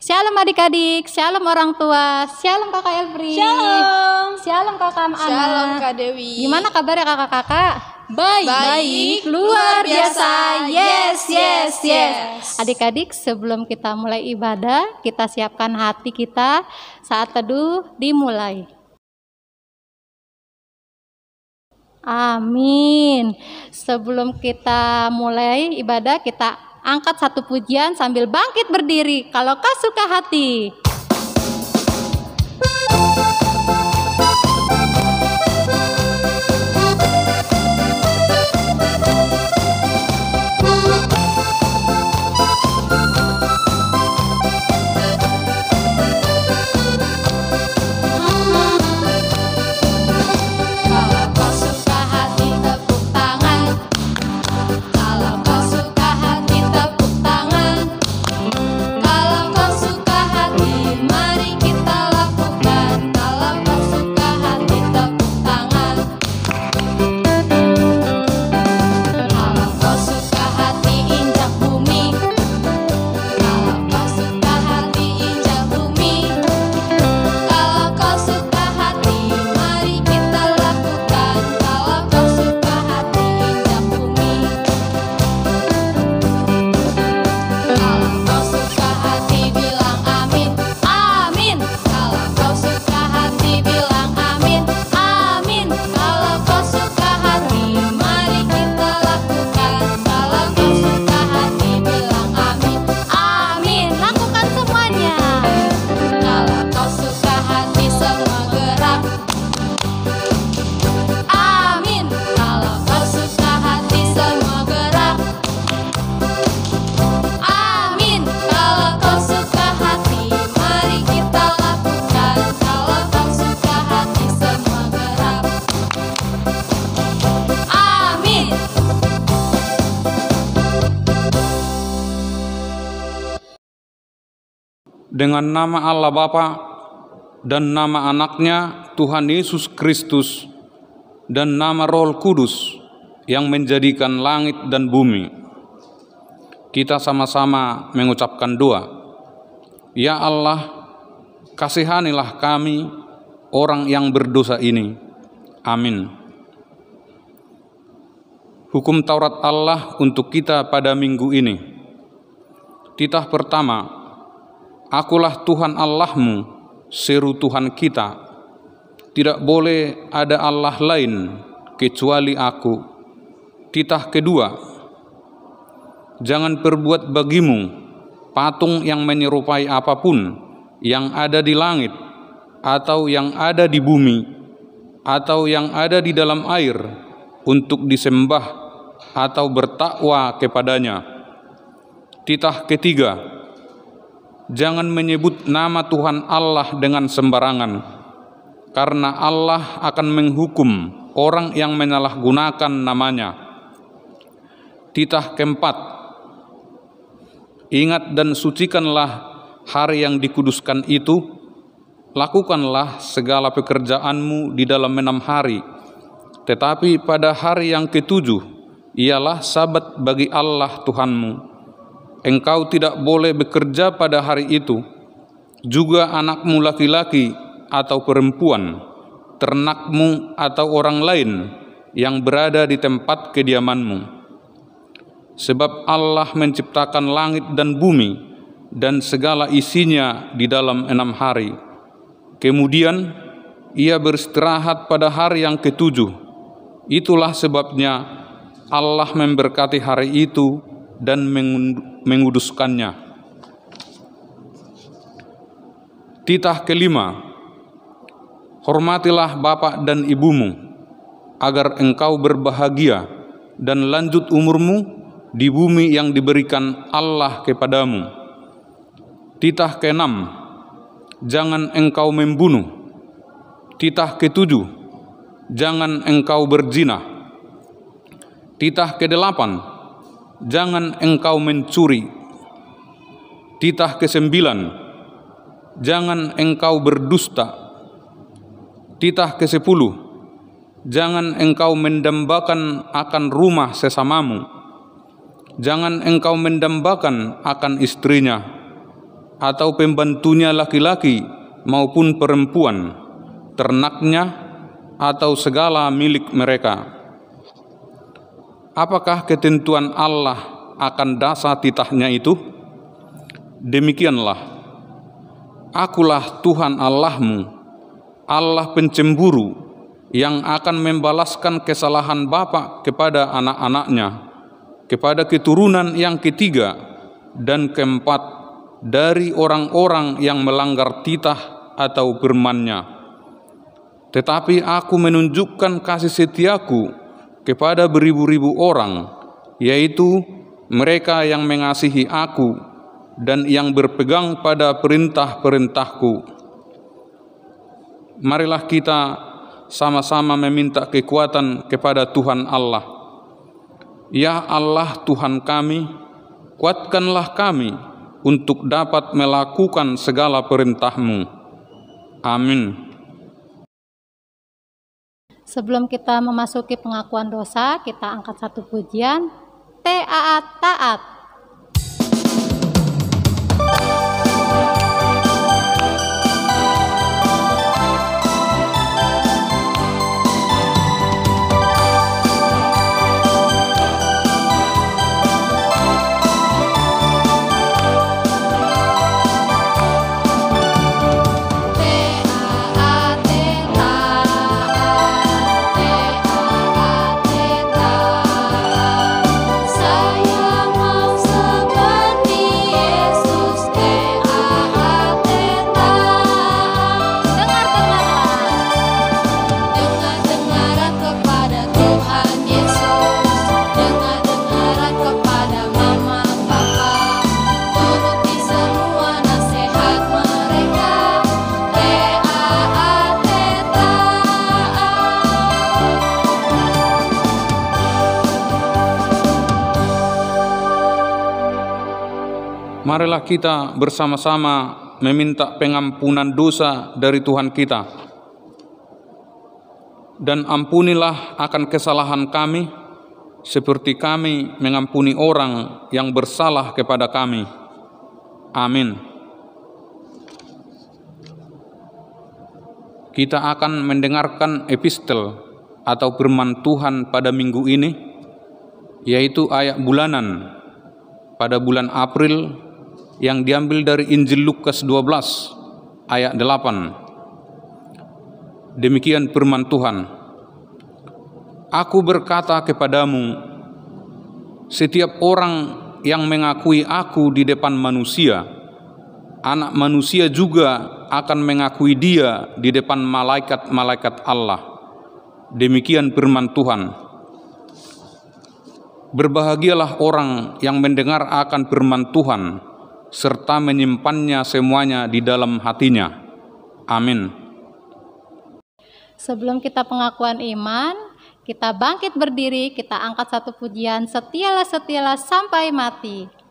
Shalom adik-adik, shalom orang tua, shalom kakak Elfri. Shalom. Shalom kakak Ana. Shalom kak Dewi. Gimana kabarnya kakak-kakak? Baik, luar biasa. Yes. Yes. Adik-adik, sebelum kita mulai ibadah, kita siapkan hati kita. Saat teduh dimulai. Amin. Sebelum kita mulai ibadah, kita angkat satu pujian sambil bangkit berdiri. Kalau kau suka hati. Dengan nama Allah Bapa dan nama anaknya Tuhan Yesus Kristus dan nama Roh Kudus yang menjadikan langit dan bumi, kita sama-sama mengucapkan doa. Ya Allah, kasihanilah kami orang yang berdosa ini. Amin. Hukum Taurat Allah untuk kita pada minggu ini. Titah pertama, Akulah Tuhan Allahmu, seru Tuhan kita. Tidak boleh ada Allah lain kecuali Aku. Titah kedua, jangan perbuat bagimu patung yang menyerupai apapun yang ada di langit, atau yang ada di bumi, atau yang ada di dalam air, untuk disembah atau bertakwa kepadanya. Titah ketiga, jangan menyebut nama Tuhan Allah dengan sembarangan, karena Allah akan menghukum orang yang menyalahgunakan namanya. Titah keempat, ingat dan sucikanlah hari yang dikuduskan itu, lakukanlah segala pekerjaanmu di dalam 6 hari, tetapi pada hari yang ketujuh ialah sabat bagi Allah Tuhanmu. Engkau tidak boleh bekerja pada hari itu, juga anakmu laki-laki atau perempuan, ternakmu atau orang lain yang berada di tempat kediamanmu. Sebab Allah menciptakan langit dan bumi dan segala isinya di dalam 6 hari. Kemudian Ia beristirahat pada hari yang ketujuh. Itulah sebabnya Allah memberkati hari itu dan menguduskannya. Titah kelima, hormatilah bapak dan ibumu, agar engkau berbahagia dan lanjut umurmu di bumi yang diberikan Allah kepadamu. Titah keenam, jangan engkau membunuh. Titah ketujuh, jangan engkau berzina. Titah kedelapan, jangan engkau mencuri. Titah kesembilan, jangan engkau berdusta. Titah kesepuluh, jangan engkau mendambakan akan rumah sesamamu. Jangan engkau mendambakan akan istrinya. atau pembantunya laki-laki maupun perempuan, ternaknya, atau segala milik mereka. Apakah ketentuan Allah akan dasar titahnya itu? Demikianlah, Akulah Tuhan Allahmu, Allah pencemburu, yang akan membalaskan kesalahan bapa kepada anak-anaknya, kepada keturunan yang ketiga dan keempat dari orang-orang yang melanggar titah atau firman-Nya. Tetapi Aku menunjukkan kasih setiaku kepada beribu-ribu orang, yaitu mereka yang mengasihi Aku dan yang berpegang pada perintah-perintahku. Marilah kita sama-sama meminta kekuatan kepada Tuhan Allah. Ya Allah Tuhan kami, kuatkanlah kami untuk dapat melakukan segala perintah-Mu. Amin. Sebelum kita memasuki pengakuan dosa, kita angkat satu pujian, Taat Taat. Marilah kita bersama-sama meminta pengampunan dosa dari Tuhan kita. Dan ampunilah akan kesalahan kami, seperti kami mengampuni orang yang bersalah kepada kami. Amin. Kita akan mendengarkan epistel atau firman Tuhan pada minggu ini, yaitu ayat bulanan pada bulan April yang diambil dari Injil Lukas 12 ayat 8. Demikian firman Tuhan. Aku berkata kepadamu, setiap orang yang mengakui Aku di depan manusia, Anak Manusia juga akan mengakui Dia di depan malaikat-malaikat Allah. Demikian firman Tuhan. Berbahagialah orang yang mendengar akan firman Tuhan serta menyimpannya semuanya di dalam hatinya. Amin. Sebelum kita pengakuan iman, kita bangkit berdiri, kita angkat satu pujian, Setialah, setialah sampai mati.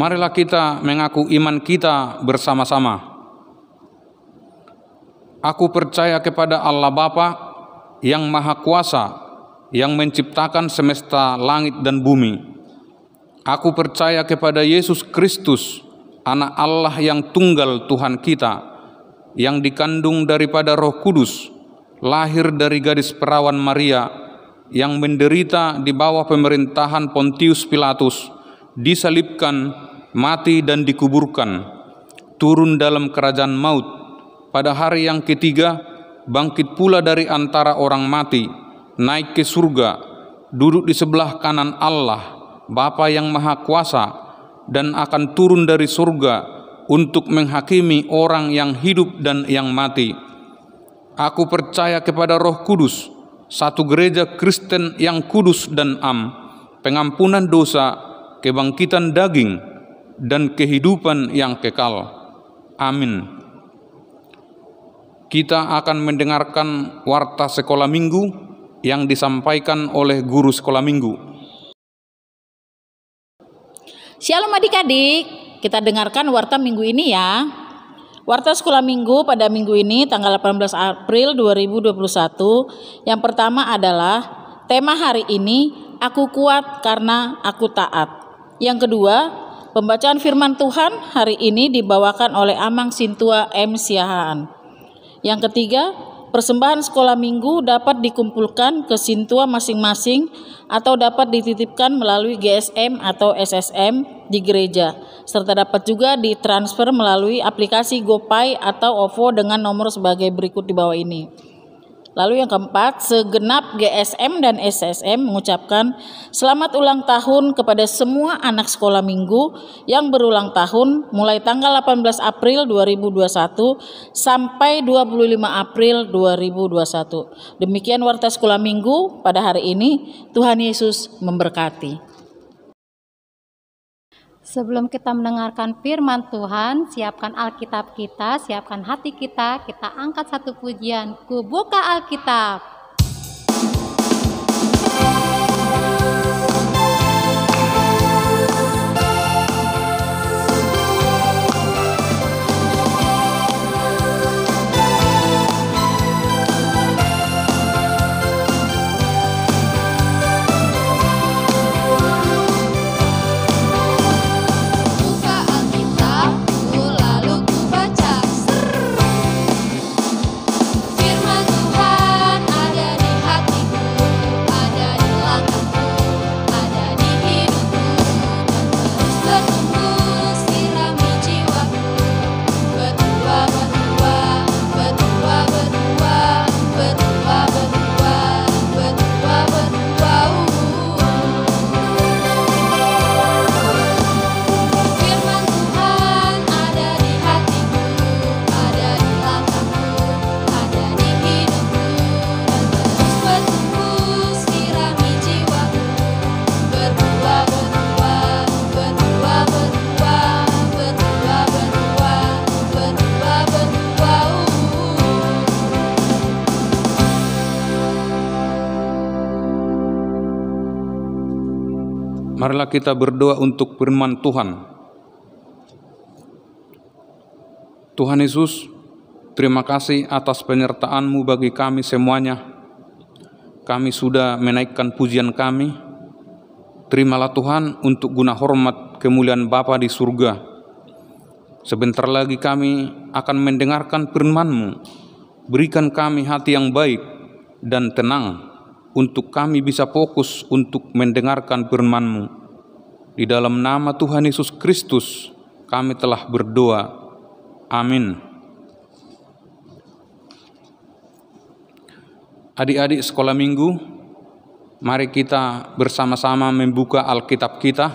Marilah kita mengaku iman kita bersama-sama. Aku percaya kepada Allah Bapa yang Maha Kuasa, yang menciptakan semesta langit dan bumi. Aku percaya kepada Yesus Kristus, Anak Allah yang tunggal Tuhan kita, yang dikandung daripada Roh Kudus, lahir dari gadis perawan Maria, yang menderita di bawah pemerintahan Pontius Pilatus, disalibkan, mati dan dikuburkan, turun dalam kerajaan maut. Pada hari yang ketiga, bangkit pula dari antara orang mati, naik ke surga, duduk di sebelah kanan Allah, Bapa yang Maha Kuasa, dan akan turun dari surga untuk menghakimi orang yang hidup dan yang mati. Aku percaya kepada Roh Kudus, satu gereja Kristen yang kudus dan am, pengampunan dosa, kebangkitan daging, dan kehidupan yang kekal. Amin. Kita akan mendengarkan warta sekolah minggu yang disampaikan oleh guru sekolah minggu. Shalom adik-adik, kita dengarkan warta minggu ini ya. Warta sekolah minggu pada minggu ini tanggal 18 April 2021. Yang pertama adalah tema hari ini, aku kuat karena aku taat. Yang kedua, pembacaan firman Tuhan hari ini dibawakan oleh Amang Sintua M. Siahaan. Yang ketiga, persembahan sekolah minggu dapat dikumpulkan ke Sintua masing-masing atau dapat dititipkan melalui GSM atau SSM di gereja, serta dapat juga ditransfer melalui aplikasi GoPay atau OVO dengan nomor sebagai berikut di bawah ini. Lalu yang keempat, segenap GSM dan SSM mengucapkan selamat ulang tahun kepada semua anak sekolah minggu yang berulang tahun mulai tanggal 18 April 2021 sampai 25 April 2021. Demikian warta sekolah minggu pada hari ini. Tuhan Yesus memberkati. Sebelum kita mendengarkan firman Tuhan, siapkan Alkitab kita, siapkan hati kita angkat satu pujian, ku buka Alkitab. Marilah kita berdoa untuk firman Tuhan. Tuhan Yesus, terima kasih atas penyertaan-Mu bagi kami semuanya. Kami sudah menaikkan pujian kami. Terimalah Tuhan untuk guna hormat kemuliaan Bapa di surga. Sebentar lagi kami akan mendengarkan firman-Mu. Berikan kami hati yang baik dan tenang untuk kami bisa fokus untuk mendengarkan firman-Mu. Di dalam nama Tuhan Yesus Kristus kami telah berdoa. Amin. Adik-adik sekolah minggu, mari kita bersama-sama membuka Alkitab kita,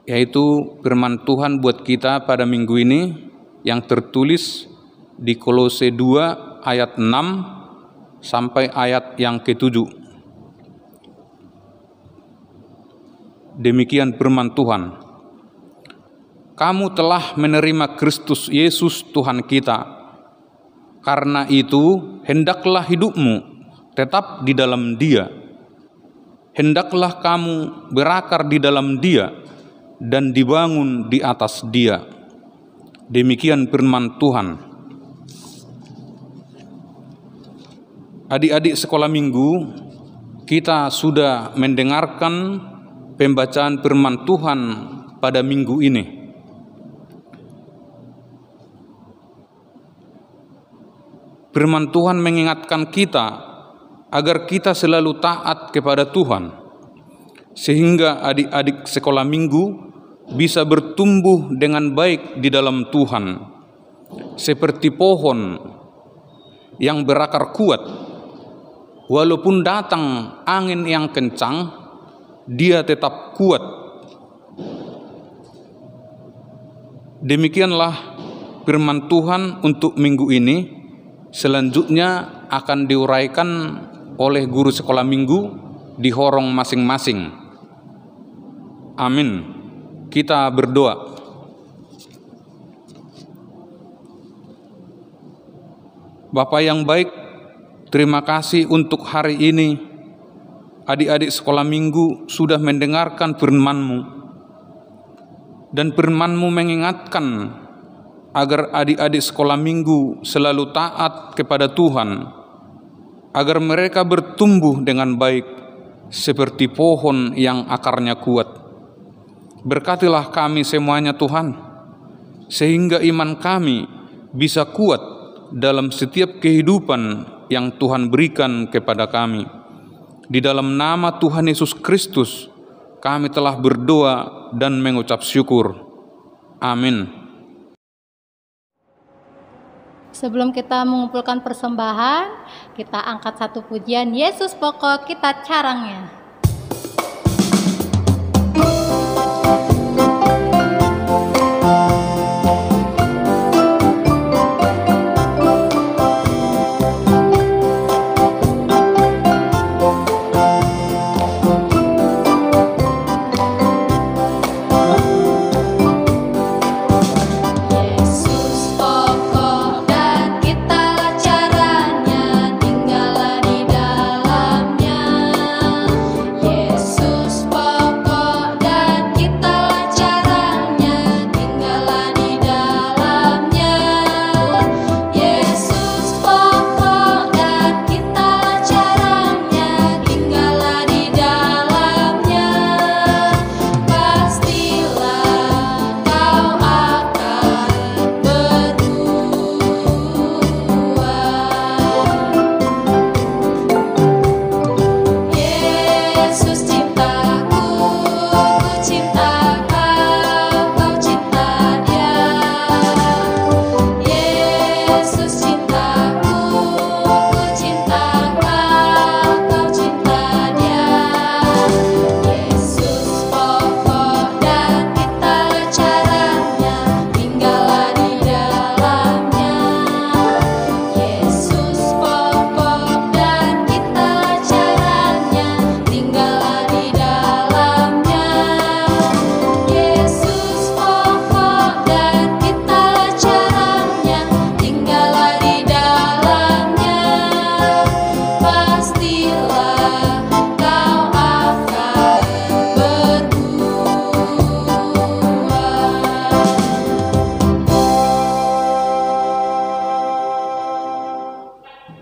yaitu firman Tuhan buat kita pada minggu ini yang tertulis di Kolose 2 ayat 6 sampai ayat yang ke-7. Demikian firman Tuhan. Kamu telah menerima Kristus Yesus Tuhan kita. Karena itu, hendaklah hidupmu tetap di dalam Dia. Hendaklah kamu berakar di dalam Dia dan dibangun di atas Dia. Demikian firman Tuhan. Adik-adik sekolah minggu, kita sudah mendengarkan pembacaan firman Tuhan pada minggu ini. Firman Tuhan mengingatkan kita agar kita selalu taat kepada Tuhan, sehingga adik-adik sekolah minggu bisa bertumbuh dengan baik di dalam Tuhan, seperti pohon yang berakar kuat. Walaupun datang angin yang kencang, dia tetap kuat. Demikianlah firman Tuhan untuk minggu ini. Selanjutnya akan diuraikan oleh guru sekolah minggu di horong masing-masing. Amin. Kita berdoa. Bapa yang baik, terima kasih untuk hari ini. Adik-adik sekolah minggu sudah mendengarkan firman-Mu. Dan firman-Mu mengingatkan agar adik-adik sekolah minggu selalu taat kepada Tuhan, agar mereka bertumbuh dengan baik seperti pohon yang akarnya kuat. Berkatilah kami semuanya Tuhan, sehingga iman kami bisa kuat dalam setiap kehidupan yang Tuhan berikan kepada kami. Di dalam nama Tuhan Yesus Kristus, kami telah berdoa dan mengucap syukur. Amin. Sebelum kita mengumpulkan persembahan, kita angkat satu pujian Yesus pokok kita carangnya.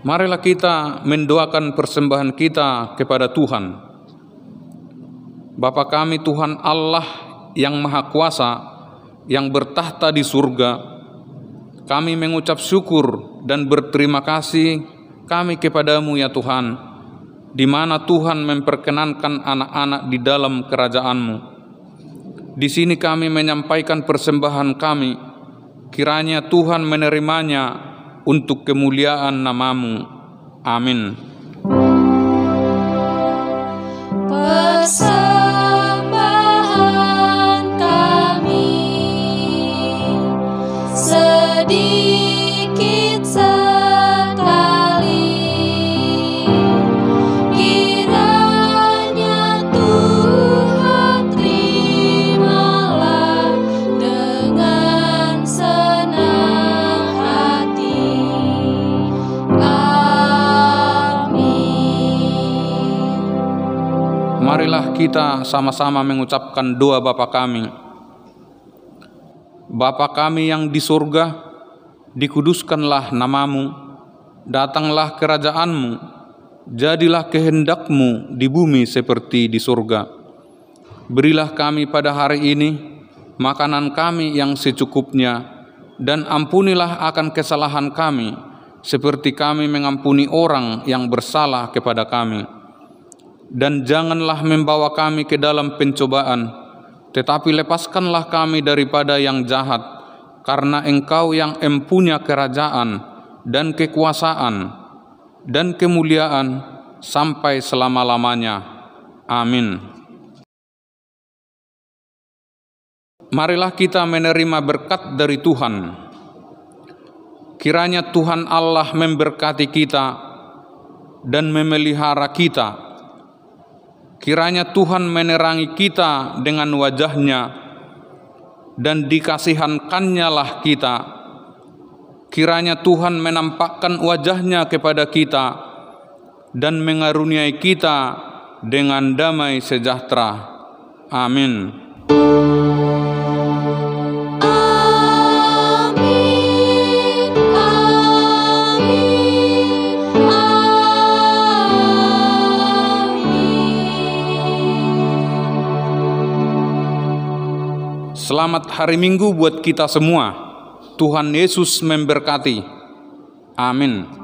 Marilah kita mendoakan persembahan kita kepada Tuhan. Bapa kami Tuhan Allah yang Maha Kuasa, yang bertahta di surga, kami mengucap syukur dan berterima kasih kami kepadamu ya Tuhan, di mana Tuhan memperkenankan anak-anak di dalam kerajaan-Mu. Di sini kami menyampaikan persembahan kami, kiranya Tuhan menerimanya untuk kemuliaan nama-Mu. Amin. Persembahan kami sedikit sekali, kiranya Tuhan terimalah dengan senang hati. Marilah kita sama-sama mengucapkan doa Bapa kami. Bapa kami yang di surga, dikuduskanlah nama-Mu, datanglah kerajaan-Mu, jadilah kehendak-Mu di bumi seperti di surga. Berilah kami pada hari ini makanan kami yang secukupnya, dan ampunilah akan kesalahan kami, seperti kami mengampuni orang yang bersalah kepada kami. Dan janganlah membawa kami ke dalam pencobaan, tetapi lepaskanlah kami daripada yang jahat, karena Engkau yang empunya kerajaan dan kekuasaan dan kemuliaan sampai selama-lamanya. Amin. Marilah kita menerima berkat dari Tuhan. Kiranya Tuhan Allah memberkati kita dan memelihara kita. Kiranya Tuhan menerangi kita dengan wajah-Nya dan dikasihankan-Nya lah kita. Kiranya Tuhan menampakkan wajah-Nya kepada kita dan mengaruniai kita dengan damai sejahtera. Amin. Selamat hari Minggu buat kita semua. Tuhan Yesus memberkati. Amin.